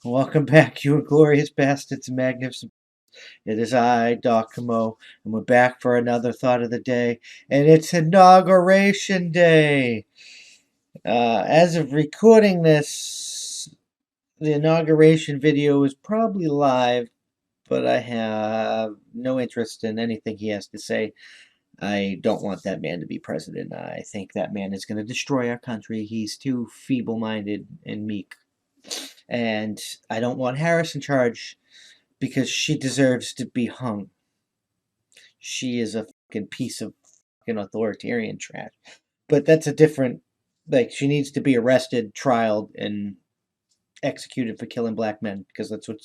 Welcome back, you Inglorious Bastards and Magnificent. It is I, Dr. Mo, and we're back for another Thought of the Day, and it's Inauguration Day. As of recording this, the inauguration video is probably live, but I have no interest in anything he has to say. I don't want that man to be president. I think that man is going to destroy our country. He's too feeble minded and meek. And I don't want Harris in charge because she deserves to be hung. She is a fucking piece of fucking authoritarian trash. But that's a different, like, she needs to be arrested, trialed, and executed for killing black men because that's what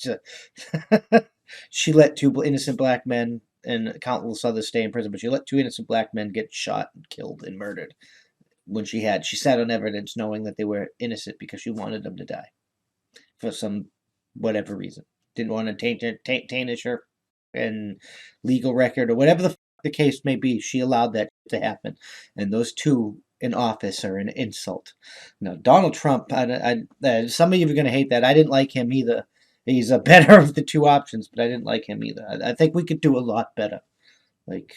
she let two innocent black men and countless others stay in prison, but she let two innocent black men get shot and killed and murdered when she sat on evidence knowing that they were innocent because she wanted them to die for some whatever reason. Didn't want to taint her and legal record or whatever the case may be. She allowed that to happen, and those two in office are an insult. Now, Donald Trump, some of you are going to hate that. I didn't like him either. He's a better of the two options, but I didn't like him either. I think we could do a lot better. Like,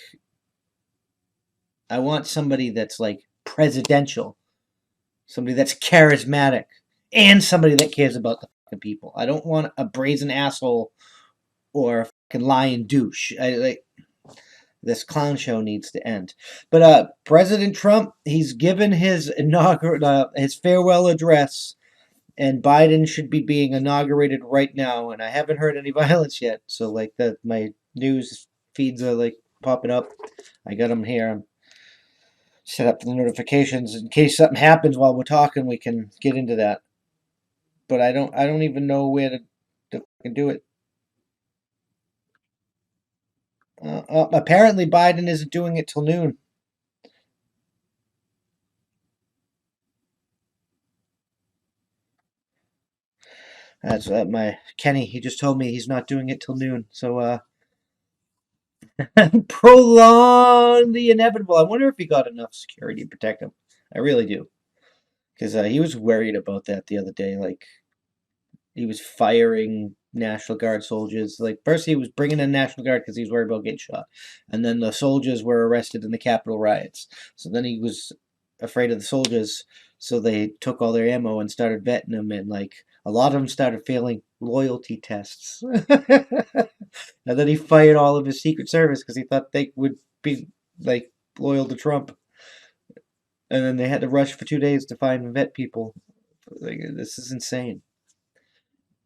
I want somebody that's like presidential, somebody that's charismatic, and somebody that cares about the fucking people. I don't want a brazen asshole or a fucking lying douche. This clown show needs to end. But President Trump, he's given his his farewell address, and Biden should be being inaugurated right now. And I haven't heard any violence yet, so like my news feeds are like popping up. I got them here. I'm set up for the notifications in case something happens while we're talking. We can get into that. But I don't even know where to fucking do it. Apparently, Biden isn't doing it till noon. That's my Kenny. He just told me he's not doing it till noon. So prolong the inevitable. I wonder if he got enough security to protect him. I really do, because he was worried about that the other day. Like he was firing National Guard soldiers. Like first he was bringing in National Guard because he was worried about getting shot, and then the soldiers were arrested in the Capitol riots. So then he was afraid of the soldiers, so they took all their ammo and started vetting them, and like a lot of them started failing loyalty tests. And then he fired all of his Secret Service because he thought they would be like loyal to Trump. And then they had to rush for 2 days to find and vet people. Like, this is insane.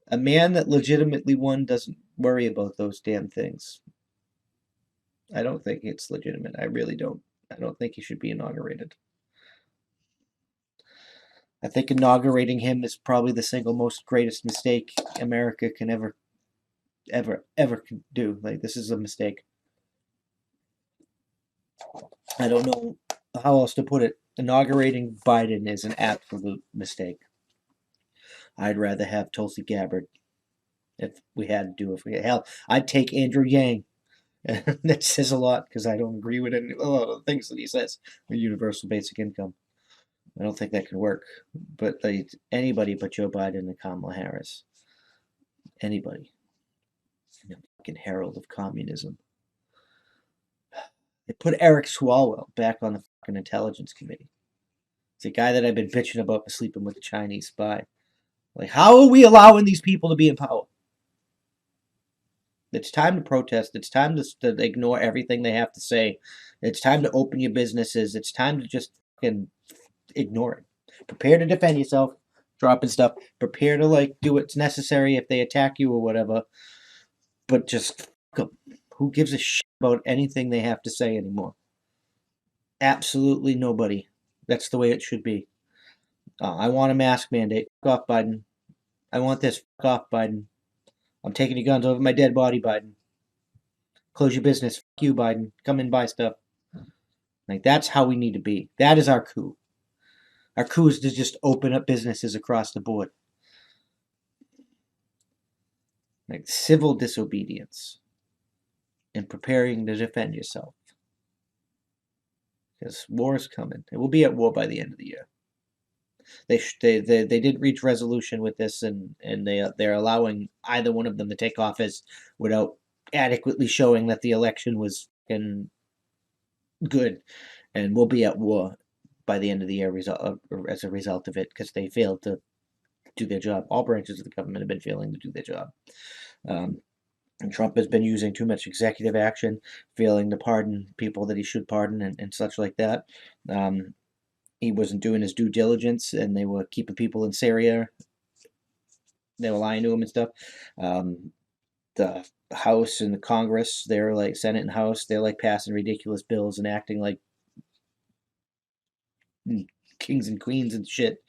A man that legitimately won doesn't worry about those damn things. I don't think it's legitimate. I really don't. I don't think he should be inaugurated. I think inaugurating him is probably the single most greatest mistake America can ever do. Like, this is a mistake. I don't know how else to put it. Inaugurating Biden is an absolute mistake. I'd rather have Tulsi Gabbard if we had to do it. Hell, I'd take Andrew Yang. That says a lot because I don't agree with a lot of the things that he says. A universal basic income. I don't think that could work. But like, anybody but Joe Biden and Kamala Harris. Anybody. You know, fucking herald of communism. They put Eric Swalwell back on the fucking intelligence committee. It's a guy that I've been bitching about for sleeping with a Chinese spy. Like, how are we allowing these people to be in power? It's time to protest. It's time to ignore everything they have to say. It's time to open your businesses. It's time to just fucking ignore it. Prepare to defend yourself, dropping stuff. Prepare to like do what's necessary if they attack you or whatever. But just fuck them. Who gives a shit about anything they have to say anymore? Absolutely nobody. That's the way it should be. I want a mask mandate. Fuck off, Biden. I want this. Fuck off, Biden. I'm taking your guns over my dead body, Biden. Close your business. Fuck you, Biden. Come and buy stuff. Like, that's how we need to be. That is our coup. Our coup is to just open up businesses across the board. Like civil disobedience and preparing to defend yourself. Because war is coming. It will be at war by the end of the year. They didn't reach resolution with this, and they're allowing either one of them to take office without adequately showing that the election was good, and we'll be at war by the end of the year as a result of it, because they failed to do their job. All branches of the government have been failing to do their job. And Trump has been using too much executive action, failing to pardon people that he should pardon, and such like that. He wasn't doing his due diligence, and they were keeping people in Syria. They were lying to him and stuff. The House and the Congress, they're like Senate and House, they're like passing ridiculous bills and acting like kings and queens and shit.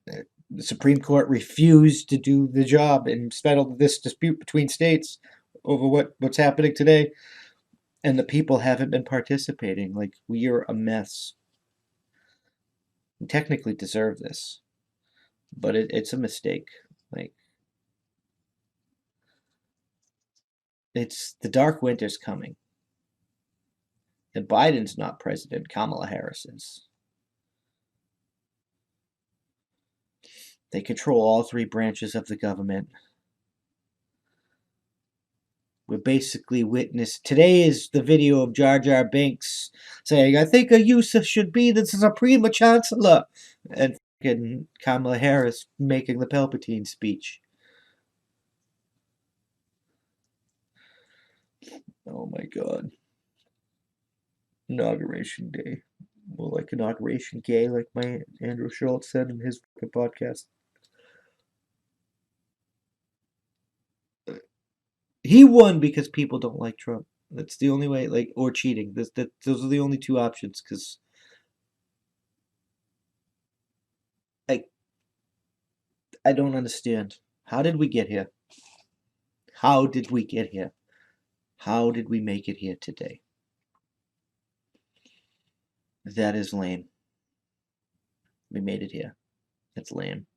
The Supreme Court refused to do the job and settle this dispute between states over what's happening today, and the people haven't been participating. Like, we are a mess. We technically deserve this, but it's a mistake. Like, it's the dark winter's coming, and Biden's not president. Kamala Harris is. They control all three branches of the government. We basically witnessed. Today is the video of Jar Jar Binks saying, "I think a use should be the Supreme Chancellor," and fucking Kamala Harris making the Palpatine speech. Oh my god. Inauguration day. Well, like inauguration gay, like my Andrew Schultz said in his fucking podcast. He won because people don't like Trump. That's the only way, like, or cheating. Those are the only two options, because I don't understand. How did we get here? How did we get here? How did we make it here today? That is lame. We made it here. That's lame.